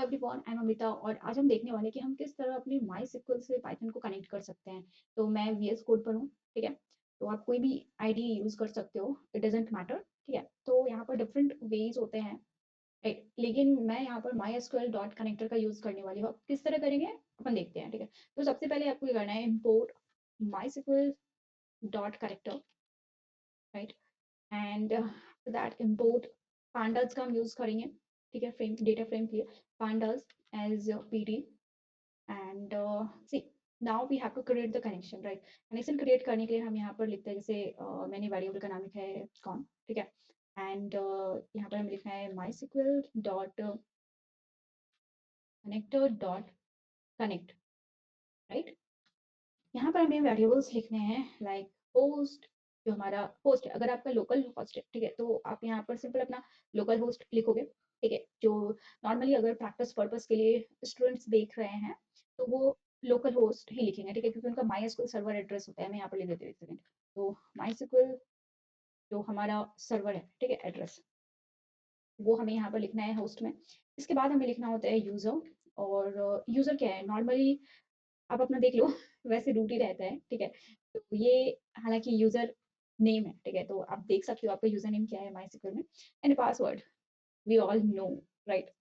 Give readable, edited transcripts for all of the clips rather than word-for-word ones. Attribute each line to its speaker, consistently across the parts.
Speaker 1: Everyone, I am Amita और आज हम देखने वाले हैं कि हम किस तरह अपनी माई-स्क्वल से पाइथन को कनेक्ट कर सकते हैं। तो मैं वीएस कोड पर हूँ, ठीक है? तो आप कोई भी आईडी यूज़ कर सकते हो, इट डज़न्ट मैटर, ठीक है? तो यहाँ पर डिफरेंट वेज़ होते हैं, राइट? लेकिन मैं यहाँ पर माई-एसक्यूएल डॉट कनेक्टर का यूज़ करने वाली हूँ। अब किस तरह करेंगे, अपन देखते हैं, ठीक है? तो सबसे पहले आपको ये करना है import MySQL dot connector, right? And after that import pandas का हम यूज़ करेंगे, ठीक है? फ्रेम डेटा फ्रेम के लिए pandas as PD and see now we have to create the connection, right? Connection create करने के लिए हम यहाँ पर लिखते हैं जैसे मैंने वेरिएबल का नाम लिखा है कॉन, ठीक है? एंड यहाँ पर हमें लिखना है MySQL dot connector dot connect, right? यहाँ पर हमें वेरिएबल्स लिखने हैं लाइक होस्ट, जो हमारा होस्ट है, अगर आपका लोकल होस्ट है, ठीक है, तो आप यहाँ पर सिंपल अपना लोकल होस्ट लिखोगे, ठीक है? जो नॉर्मली अगर प्रैक्टिस पर्पस के लिए स्टूडेंट्स देख रहे हैं, तो वो लोकल होस्ट ही लिखेंगे, ठीक है? क्योंकि उनका माई-एसक्यूएल सर्वर एड्रेस होता है। मैं यहाँ पर लिख देती हूँ, एक सेकंड। तो माई-एसक्यूएल जो हमारा सर्वर है, ठीक है, एड्रेस, वो हमें यहाँ पर लिखना है होस्ट में। इसके बाद हमें लिखना होता है यूज़र, और यूज़र क्या है, नॉर्मली आप अपना देख लो वैसे रूट ही रहता है, ठीक है? तो ये हालाँकि यूज़र नेम है, ठीक है? तो आप देख सकते हो आपका यूज़र नेम क्या है माइस्क्ल में। And password we all know, right?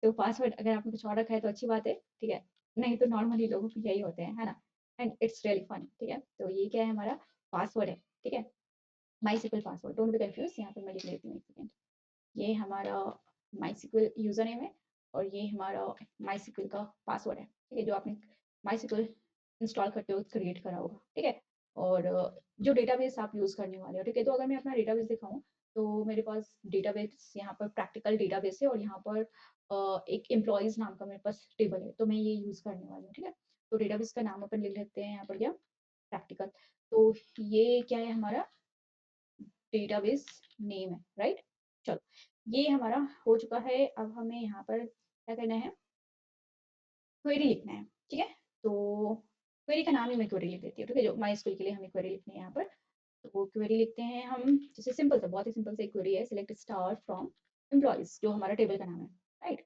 Speaker 1: तो पासवर्ड अगर आपने कुछ और रखा है तो अच्छी बात है, ठीक है? नहीं तो नॉर्मली लोगों के यही होते हैं, है ना? एंड इट्स रियली फनी, ठीक है? तो ये क्या है, हमारा पासवर्ड है, ठीक है? MySQL password, don't be confuse, यहाँ पे मैं लिख लेती हूँ, एक सेकंड। ये हमारा माइस्क्ल यूज़र नेम है और ये हमारा माइस्क्ल का पासवर्ड है, ठीक है? जो आपने माइस्क्ल इंस्टॉल करते हो क्रिएट करा होगा, ठीक है? और जो डेटाबेस आप यूज़ करने वाले हो, ठीक है? तो अगर मैं अपना डेटाबेस दिखाऊँ, तो मेरे पास डेटाबेस यहाँ पर प्रैक्टिकल डेटाबेस है और यहाँ पर एक एम्प्लॉइज़ नाम का मेरे पास टेबल है, तो मैं ये यूज़ करने वाली हूँ, ठीक है? तो डेटाबेस का नाम अपन लिख लेते हैं यहाँ पर क्या, प्रैक्टिकल। तो ये क्या है, हमारा डेटाबेस नेम है, राइट? चलो, ये हमारा हो चुका है। अब हमें यहाँ पर क्या करना है, क्वेरी लिखना है, ठीक है? तो क्वेरी का नाम ही मैं क्वेरी लिख देती हूँ, ठीक है? जो माइस्क्ल के लिए हमें क्वेरी लिखनी है यहाँ पर। तो क्वेरी लिखते हैं हम, जैसे सिंपल सा, बहुत ही सिंपल सा एक क्वेरी है, सिलेक्ट स्टार फ्रॉम एम्प्लॉइज़, जो हमारा टेबल का नाम है, राइट?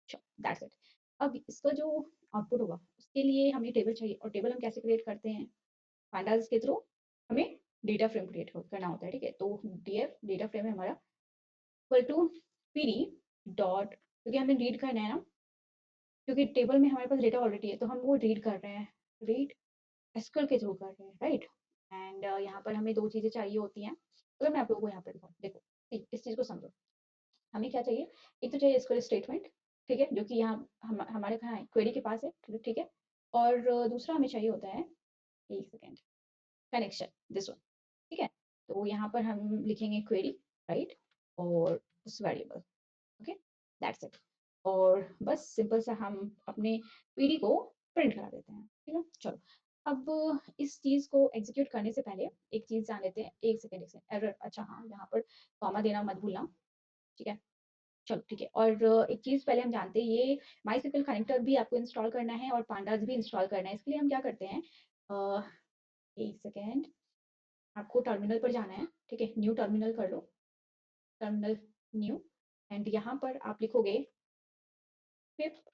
Speaker 1: चलो, दैट्स इट। अब इसका जो आउटपुट होगा, उसके लिए हमें टेबल चाहिए, और टेबल हम कैसे क्रिएट करते हैं? पांडास के थ्रू हमें डेटा फ्रेम क्रिएट करना होता है, ठीक है? तो डीएफ डेटा फ्रेम है हमारा, इक्वल टू पीडी डॉट, क्योंकि हमें रीड करना है ना, क्योंकि टेबल में हमारे पास डेटा ऑलरेडी है, तो हम वो रीड कर रहे हैं, रीड एसक्यूएल के थ्रू कर रहे हैं, राइट? एंड यहाँ पर हमें 2 चीज़ें चाहिए होती हैं। अगर मैं आप लोगों को यहाँ पे दिखाऊँ, देखो, इस चीज़ को समझो। हमें क्या चाहिए? एक तो चाहिए एसक्यूएल स्टेटमेंट, ठीक है? जो कि यहाँ हमारे कहाँ है, क्वेरी के पास है, ठीक है? और दूसरा हमें चाहिए होता है, 1 सेकंड, कनेक्शन, दिस वन, ठीक है? तो यहाँ पर हम लिखेंगे क्वेरी, राइट? और उस वेरिएबल, ओके, दैट्स इट। और बस सिंपल सा हम अपने पीडी को प्रिंट करा देते हैं, ठीक है? चलो, अब इस चीज़ को एग्ज़ीक्यूट करने से पहले एक चीज़ जान लेते हैं। 1 सेकंड, 1 सेकंड, एरर, अच्छा हाँ, यहाँ पर कॉमा देना मत भूलना, ठीक है? चलो, ठीक है। और एक चीज़ पहले हम जानते हैं, ये माइस्क्ल कनेक्टर भी आपको इंस्टॉल करना है और पांडास भी इंस्टॉल करना है। इसके लिए हम क्या करते हैं, 1 सेकंड, आपको टर्मिनल पर जाना है, ठीक है? न्यू टर्मिनल कर लो, टर्मिनल न्यू, एंड यहाँ पर आप लिखोगे पिप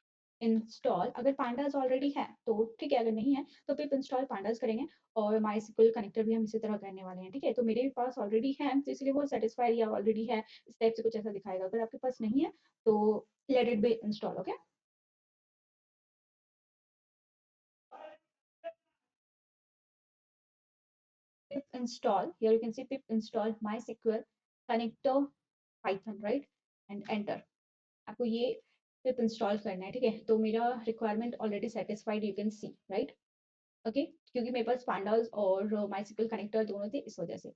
Speaker 1: इंस्टॉल। अगर पांडास ऑलरेडी है तो ठीक है, अगर नहीं है तो पिप इंस्टॉल पांडास करेंगे, और माइस्क्ल कनेक्टर भी हम इसी तरह करने वाले हैं, ठीक है? तो मेरे पास ऑलरेडी है, तो इसलिए वो सेटिस्फाइड या ऑलरेडी है, इस टाइप से कुछ ऐसा दिखाएगा। अगर आपके पास नहीं है तो let it be install, okay? Pip install, here you can see pip install MySQL connector Python, right? And enter. आपको ये पिप इंस्टॉल करना है, ठीक है? तो मेरा requirement already satisfied, you can see, right? Okay, क्योंकि मेरे पास पांडास और माइस्क्ल कनेक्टर दोनों थे, इस वजह से।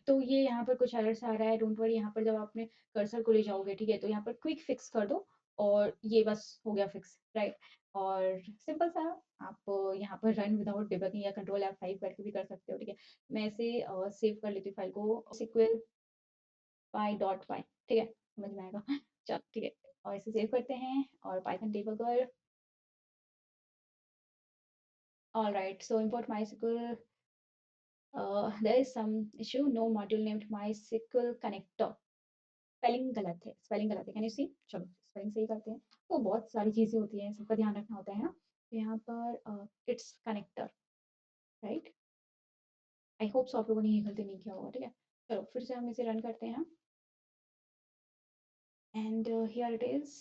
Speaker 1: तो ये यहाँ पर कुछ एरर्स आ रहा है, डोंट वरी। यहाँ पर जब आप अपने कर्सर को ले जाओगे, ठीक है, तो यहाँ पर क्विक फिक्स कर दो, और ये बस हो गया फिक्स, राइट? और सिंपल सा, आप यहाँ पर रन विदाउट डिबगिंग या कंट्रोल F5 करके भी कर सकते हो, ठीक है? मैं इसे सेव कर लेती हूँ फाइल को, SQL py.py, ठीक है? समझ में आएगा। चलो, ठीक है, और इसे सेव करते हैं और Python debugger. Alright, so import mysql, there is some issue, no module named mysql connector, spelling गलत है, स्पेलिंग गलत है, कैन यू सी? चलो, स्पेलिंग सही करते हैं। तो बहुत सारी चीज़ें होती हैं, सबका ध्यान रखना होता है ना। तो यहाँ पर it's connector, right? I hope so आप लोगों ने ये गलती नहीं किया होगा, ठीक है? चलो फिर से हम इसे रन करते हैं एंड हियर इट इज़।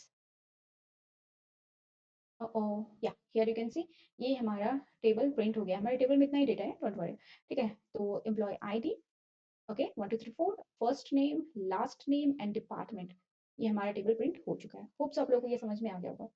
Speaker 1: या हियर यू कैन सी ये हमारा टेबल प्रिंट हो गया। हमारे टेबल में इतना ही डेटा है, डोंट वरी, ठीक है? तो employee ID, okay, 1 2 3 4 first name, last name and department, ये हमारा टेबल प्रिंट हो चुका है। होप्स आप लोगों को ये समझ में आ गया होगा।